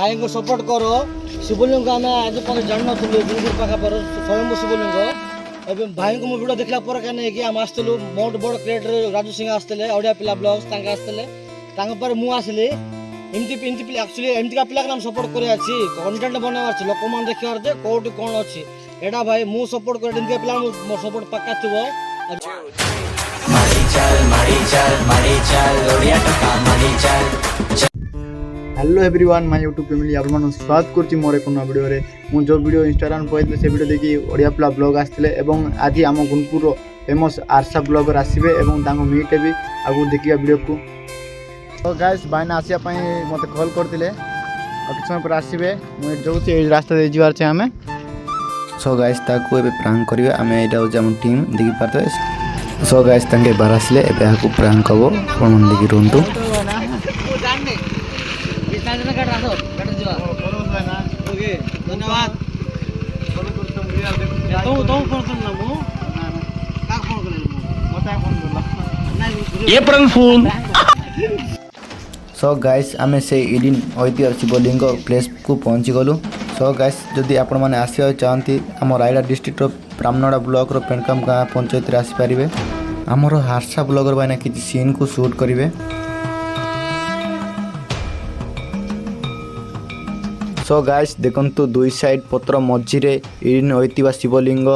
भाई को सपोर्ट करो शिवलिंग आम आज पर जान गुरुपुर पाखा पर स्वयं शिवलिंग एवं भाई को वीडियो देखला पर कि आम आसलु बहुत बड़ क्रिएटर राजू सिंह आसते ओडिया पिला ब्लॉग्स आसते मु आसली एमती एक्चुअली एमती पिला नाम सपोर्ट कर कंटेंट बनवार लोक मैंने देखार कौटी कौन अच्छी एटा भाई मु सपोर्ट कर पिला मोर सपोर्ट पक्का थो। Hello everyone my YouTube family आप स्वागत करुँच मोर एक नया वीडियो रे मु जो वीडियो इंस्टाग्राम पढ़ी से वीडियो देखी ओडिया पिला ब्लॉग आसते आज आम गुणपुर फेमस आरसा ब्लॉगर आसबे और मीट भी आगु देखिए वीडियो को। तो गाइस भाईना आसापी मत कॉल करते कि समय पर आसबे मुझे जो रास्ता दे जावार छे आमे सो गाइस ताकू एबे प्रांक करिवे आमे एटा हो हम टीम देखि पारते। सो गाइस तंगे बाहर आसले एबे हाकू प्रांक हबो कोन मन देखि रुंतु धन्यवाद सो गाइस आमे से इडिन ऐतिह्य शिवलिंग प्लेस को पहुँची गलु। सो गाइस जदि आपण माने आसिया चाहती आम रायगढ़ डिस्ट्रिक्ट ब्राह्मणड़ा ब्लॉक पेणकाम गाँ पंचायत आसीपारे आमर हारसा ब्लॉगर भाईना किसी सीन को शूट करेंगे। सो गाइस देखंतु दुई साइड पत्र मझिरे इडिन होइतिबा शिवलिंग।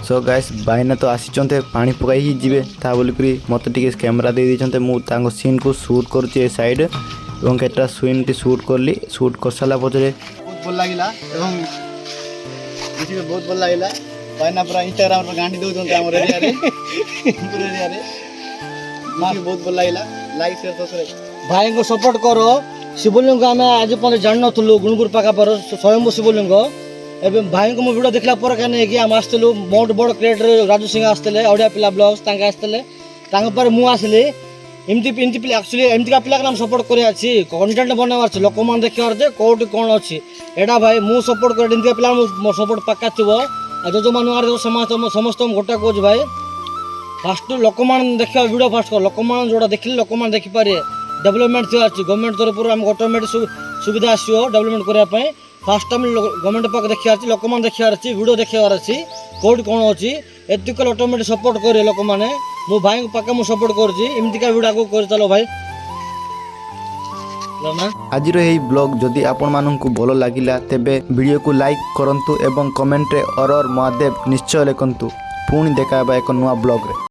सो गाइस भाईना तो आसीचंते पानी पकाई ही जीवे ता बोलिकरी मते टिके कैमरा दे दिचंते मु तांको सीन को शूट करूची ए साइड एवं केटा सीन टी शूट करली शूट कर साला पछरे बहुत भल लागिला एवं देखिबे बहुत भल लागिला भाईना पूरा इंस्टाग्राम पर गांडी दउचंते हमर एरिया रे पूरे एरिया रे मां बहुत भल लागिला लाइक शेयर सब्सक्राइब भाई को सपोर्ट करो शिवलिंग आम आज पर जान गुणपुर पाखा पर स्वयं शिवलिंग एवं भाई को वीडियो देखला पर कि आम आसलु बहुत बड़ क्रिएटर राजू सिंह आसते ओडिया पिला ब्लॉग्स आसते मु आसली एमती एक्चुअली एमती पिला नाम सपोर्ट कर कंटेंट बनवार लोक मैंने देखार कौटी कौन अच्छी एटा भाई मु सपोर्ट कर पिला मोर सपोर्ट पक्का थो। जो जो समस्त गोटे कौच भाई फास्ट लोक मैंने देखा वीडियो फास्ट कर लोक मैंने जोड़ा देखिले लोक मैंने देखिपारे डेवलपमेंट थी गवर्नमेंट तरफ ऑटोमेटिक सुविधा आसो डेवलपमेंट करने फास्ट टाइम गवर्नमेंट पाक देखार लोक मैंने देखार वीडियो देखार अच्छी कौट कौन अच्छी एतिक ऑटोमेटिक सपोर्ट करे लोक मैंने मो भाई पाके मु सपोर्ट करमती वीडियो आगे कर चलो भाई आज ब्लॉग जदि आपण मानकु भलो लागिला तेबे वीडियो को लाइक करंतु एवं कमेंट रे और महादेव निश्चय लिखंतु। पुणी देखा एक नुआ ब्लॉग रे।